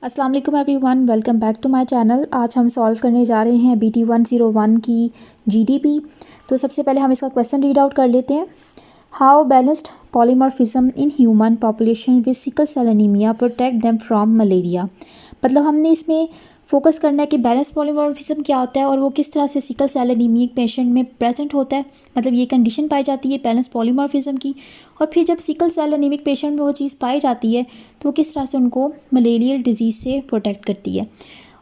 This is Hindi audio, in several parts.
अस्सलाम वालेकुम everyone, welcome back to my channel. आज हम सॉल्व करने जा रहे हैं BT 101 की GDP। तो सबसे पहले हम इसका क्वेश्चन रीड आउट कर लेते हैं। How balanced polymorphism in human population with sickle cell anaemia protect them from malaria. मतलब हमने इसमें फोकस करना है कि बैलेंस पॉलीमॉर्फिज्म क्या होता है और वो किस तरह से सिकल सेल एनीमिक पेशेंट में प्रेजेंट होता है। मतलब ये कंडीशन पाई जाती है बैलेंस पॉलीमॉर्फिज्म की, और फिर जब सिकल सेल एनीमिक पेशेंट में वो चीज़ पाई जाती है तो वो किस तरह से उनको मलेरियल डिजीज़ से प्रोटेक्ट करती है।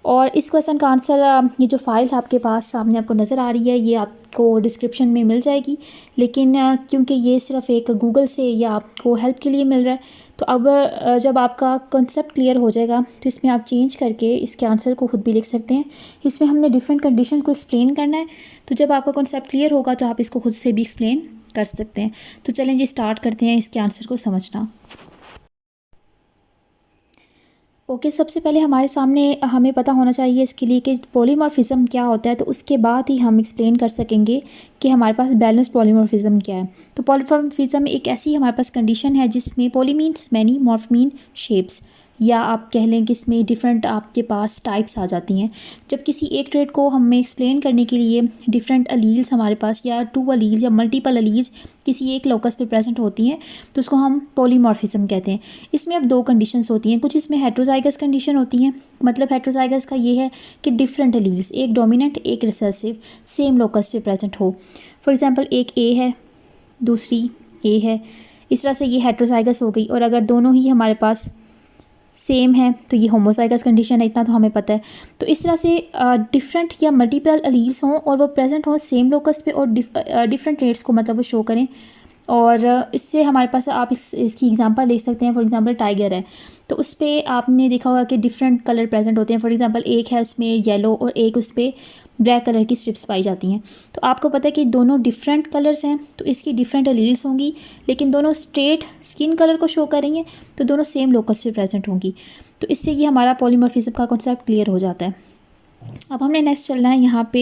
और इस क्वेश्चन का आंसर ये जो फाइल आपके पास सामने आपको नज़र आ रही है ये आपको डिस्क्रिप्शन में मिल जाएगी, लेकिन क्योंकि ये सिर्फ एक गूगल से या आपको हेल्प के लिए मिल रहा है, तो अब जब आपका कॉन्सेप्ट क्लियर हो जाएगा तो इसमें आप चेंज करके इसके आंसर को खुद भी लिख सकते हैं। इसमें हमने डिफरेंट कंडीशंस को एक्सप्लेन करना है, तो जब आपका कॉन्सेप्ट क्लियर होगा तो आप इसको खुद से भी एक्सप्लेन कर सकते हैं। तो चलें जी स्टार्ट करते हैं इसके आंसर को समझना। ओके, सबसे पहले हमारे सामने हमें पता होना चाहिए इसके लिए कि पॉलीमॉर्फिज्म क्या होता है, तो उसके बाद ही हम एक्सप्लेन कर सकेंगे कि हमारे पास बैलेंस्ड पॉलीमॉर्फिज्म क्या है। तो पॉलीमॉर्फिज्म एक ऐसी हमारे पास कंडीशन है जिसमें poly means many, morph mean shapes, या आप कह लें कि इसमें डिफरेंट आपके पास टाइप्स आ जाती हैं। जब किसी एक ट्रेट को हमें एक्सप्लेन करने के लिए डिफरेंट अलील्स हमारे पास या टू अलील्स या मल्टीपल अलील्स किसी एक लोकस पे प्रेजेंट होती हैं तो उसको हम पॉलीमॉर्फिज्म कहते हैं। इसमें अब दो कंडीशंस होती हैं, कुछ इसमें हेट्रोजाइगस कंडीशन होती हैं। मतलब हेट्रोजाइगस का ये है कि डिफरेंट अलील्स, एक डोमिनेंट एक रिसेसिव, सेम लोकस पे प्रेजेंट हो। फॉर एग्जांपल एक ए है दूसरी ए है, इस तरह से ये हेट्रोजाइगस हो गई। और अगर दोनों ही हमारे पास सेम है तो ये होमोजाइगस कंडीशन है, इतना तो हमें पता है। तो इस तरह से डिफरेंट या मल्टीपल अलील्स हों और वो प्रेजेंट हों सेम लोकस पे और डिफरेंट रेट्स को मतलब वो शो करें। और इससे हमारे पास आप इसकी एग्जांपल ले सकते हैं। फॉर एग्जांपल टाइगर है तो उस पर आपने देखा होगा कि डिफरेंट कलर प्रेजेंट होते हैं। फॉर एग्जांपल एक है उसमें येलो और एक उस पर ब्लैक कलर की स्ट्रिप्स पाई जाती हैं। तो आपको पता है कि दोनों डिफरेंट कलर्स हैं तो इसकी डिफरेंट एलील्स होंगी, लेकिन दोनों स्ट्रेट स्किन कलर को शो करेंगे तो दोनों सेम लोकस पे प्रेजेंट होंगी। तो इससे ये हमारा पॉलीमॉर्फिज्म का कॉन्सेप्ट क्लियर हो जाता है। अब हमने नेक्स्ट चलना है यहाँ पे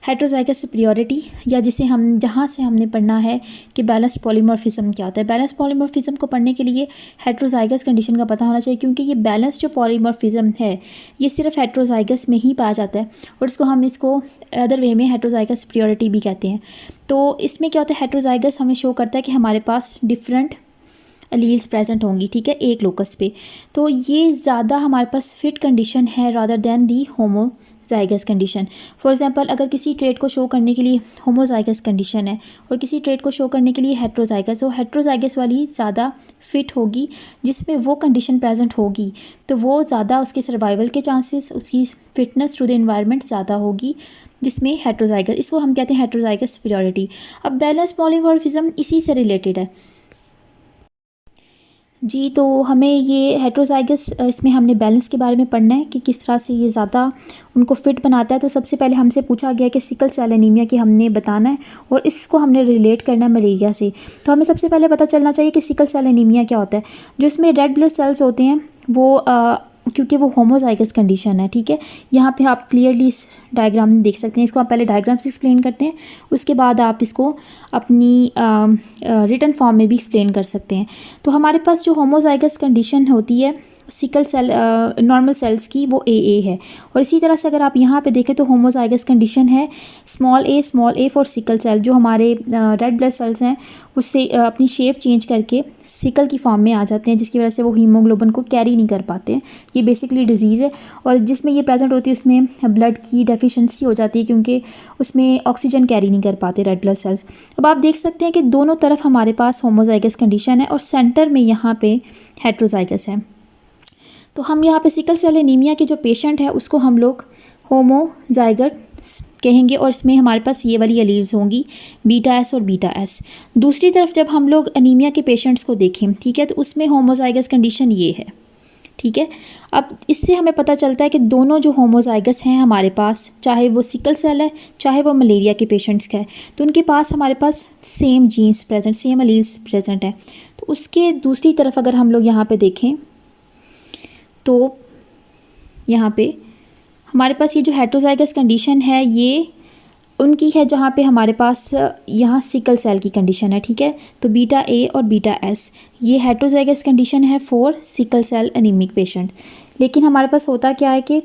हेट्रोजाइगस सुपीरियरिटी, या जिसे हम जहाँ से हमने पढ़ना है कि बैलेंस्ड पॉलीमॉर्फिज्म क्या होता है। बैलेंस्ड पॉलीमॉर्फिज्म को पढ़ने के लिए हेट्रोजाइगस कंडीशन का पता होना चाहिए, क्योंकि ये बैलेंस जो पॉलीमॉर्फिज्म है ये सिर्फ हेट्रोजाइगस में ही पाया जाता है, और इसको अदर वे में हेट्रोजाइगस सुपीरियरिटी भी कहते हैं। तो इसमें क्या होता है, हेट्रोजाइगस हमें शो करता है कि हमारे पास डिफरेंट अलील्स प्रेजेंट होंगी, ठीक है, एक लोकस पे। तो ये ज़्यादा हमारे पास फिट कंडीशन है rather than the homozygous condition. For example अगर किसी ट्रेट को शो करने के लिए होमोजाइगस कंडीशन है और किसी ट्रेट को शो करने के लिए हेट्रोजाइगस, तो हेट्रोजाइगस वाली ज़्यादा फिट होगी, जिसमें वो कंडीशन प्रेजेंट होगी तो वो ज़्यादा उसके सर्वाइवल के चांसेस, उसकी फिटनेस टू द एनवायरनमेंट ज़्यादा होगी, जिसमें हेट्रोजाइगस, इसको हम कहते हैं हेट्रोजाइगस सुपीरियरिटी। अब बैलेंस पॉलीमॉर्फिज्म इसी से रिलेटेड है जी। तो हमें ये हेट्रोजाइगस, इसमें हमने बैलेंस के बारे में पढ़ना है कि किस तरह से ये ज़्यादा उनको फिट बनाता है। तो सबसे पहले हमसे पूछा गया कि सिकल सेल एनीमिया की हमने बताना है और इसको हमने रिलेट करना है मलेरिया से। तो हमें सबसे पहले पता चलना चाहिए कि सिकल सेल एनीमिया क्या होता है। जो इसमें रेड ब्लड सेल्स होते हैं वो क्योंकि वो होमोजाइगस कंडीशन है, ठीक है। यहाँ पे आप क्लियरली इस डायग्राम में देख सकते हैं। इसको आप पहले डायग्राम से एक्सप्लेन करते हैं, उसके बाद आप इसको अपनी रिटन फॉर्म में भी एक्सप्लेन कर सकते हैं। तो हमारे पास जो होमोजाइगस कंडीशन होती है सिकल सेल नॉर्मल सेल्स की, वो ए है। और इसी तरह से अगर आप यहाँ पे देखें तो होमोजाइगस कंडीशन है small a for sickle cell. जो हमारे रेड ब्लड सेल्स हैं उससे अपनी शेप चेंज करके सिकल की फॉर्म में आ जाते हैं, जिसकी वजह से वो हीमोग्लोबिन को कैरी नहीं कर पाते हैं। ये बेसिकली डिजीज़ है, और जिसमें ये प्रेजेंट होती है उसमें ब्लड की डेफिशिएंसी हो जाती है, क्योंकि उसमें ऑक्सीजन कैरी नहीं कर पाते रेड ब्लड सेल्स। अब आप देख सकते हैं कि दोनों तरफ हमारे पास होमोजाइगस कंडीशन है और सेंटर में यहाँ पे हेट्रोजाइगस है। तो हम यहाँ पे सिकल सेल एनीमिया के जो पेशेंट है उसको हम लोग होमोजाइगस कहेंगे, और इसमें हमारे पास ये वाली एलील्स होंगी बीटा एस और बीटा एस। दूसरी तरफ जब हम लोग एनीमिया के पेशेंट्स को देखें, ठीक है, तो उसमें होमोजाइगस कंडीशन ये है, ठीक है। अब इससे हमें पता चलता है कि दोनों जो होमोजाइगस हैं हमारे पास, चाहे वो सिकल सेल है चाहे वो मलेरिया के पेशेंट्स का है, तो उनके पास हमारे पास same genes present, same alleles present है। तो उसके दूसरी तरफ अगर हम लोग यहाँ पे देखें तो यहाँ पे हमारे पास ये जो हेट्रोजाइगस कंडीशन है ये उनकी है, जहाँ पे हमारे पास यहाँ सिकल सेल की कंडीशन है, ठीक है। तो बीटा ए और बीटा एस ये हेट्रोजाइगस कंडीशन है for sickle cell anaemic patient. लेकिन हमारे पास होता क्या है कि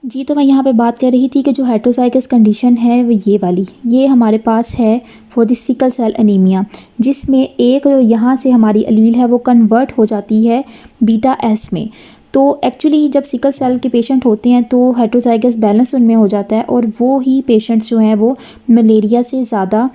जी, तो मैं यहाँ पे बात कर रही थी कि जो हेट्रोज़ाइगस कंडीशन है वो ये वाली, ये हमारे पास है for the sickle cell anaemia, जिसमें एक यहाँ से हमारी अलील है वो कन्वर्ट हो जाती है बीटा एस में। तो एक्चुअली जब सिकल सेल के पेशेंट होते हैं तो हेट्रोज़ाइगस बैलेंस उनमें हो जाता है और वो ही पेशेंट्स जो हैं वो मलेरिया से ज़्यादा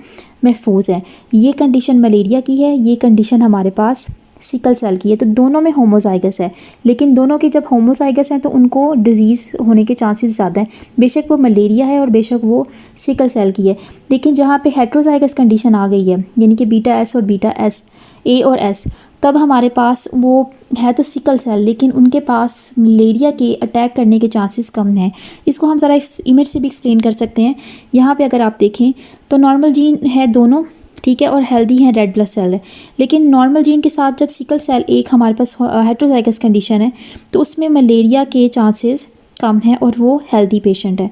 महफूज हैं। ये कंडीशन मलेरिया की है, ये कंडीशन हमारे पास सिकल सेल की है। तो दोनों में होमोज़ाइगस है, लेकिन दोनों के जब होमोज़ाइगस हैं तो उनको डिज़ीज़ होने के चांसेस ज़्यादा हैं, बेशक वो मलेरिया है और बेशक वो सिकल सेल की है। लेकिन जहाँ पे हेट्रोज़ाइगस कंडीशन आ गई है, यानी कि बीटा एस और बीटा एस, ए और एस, तब हमारे पास वो है तो सिकल सेल, लेकिन उनके पास मलेरिया के अटैक करने के चांसेस कम हैं। इसको हम ज़रा इस इमेज से भी एक्सप्लेन कर सकते हैं। यहाँ पे अगर आप देखें तो नॉर्मल जीन है दोनों, ठीक है, और हेल्दी हैं, रेड ब्लड सेल है। लेकिन नॉर्मल जीन के साथ जब सिकल सेल एक हमारे पास हेट्रोज़ाइगस कंडीशन है तो उसमें मलेरिया के चांसेस कम हैं और वो हेल्दी पेशेंट है।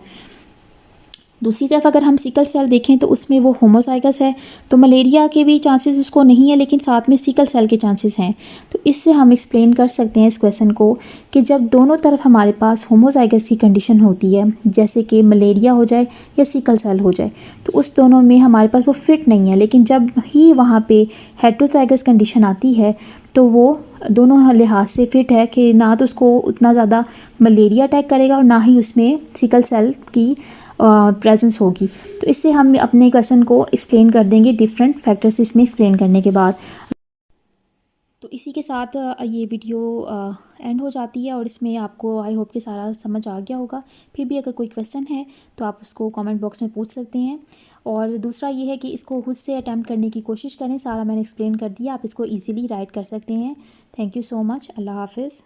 दूसरी तरफ अगर हम सिकल सेल देखें तो उसमें वो होमोज़ाइगस है, तो मलेरिया के भी चांसेस उसको नहीं है, लेकिन साथ में सिकल सेल के चांसेस हैं। तो इससे हम एक्सप्लेन कर सकते हैं इस क्वेश्चन को कि जब दोनों तरफ हमारे पास होमोज़ाइगस की कंडीशन होती है, जैसे कि मलेरिया हो जाए या सिकल सेल हो जाए, तो उस दोनों में हमारे पास वो फिट नहीं है। लेकिन जब ही वहाँ पे हेट्रोज़ाइगस कंडीशन आती है तो वो दोनों लिहाज से फिट है कि ना तो उसको उतना ज़्यादा मलेरिया अटैक करेगा और ना ही उसमें सिकल सेल की प्रेजेंस होगी। तो इससे हम अपने क्वेश्चन को एक्सप्लेन कर देंगे डिफरेंट फैक्टर्स इसमें एक्सप्लेन करने के बाद। तो इसी के साथ ये वीडियो एंड हो जाती है और इसमें आपको आई होप कि सारा समझ आ गया होगा। फिर भी अगर कोई क्वेश्चन है तो आप उसको कमेंट बॉक्स में पूछ सकते हैं। और दूसरा ये है कि इसको खुद से अटैम्प्ट करने की कोशिश करें, सारा मैंने एक्सप्लेन कर दिया, आप इसको ईजिली राइट कर सकते हैं। Thank you so much. अल्लाह हाफिज़।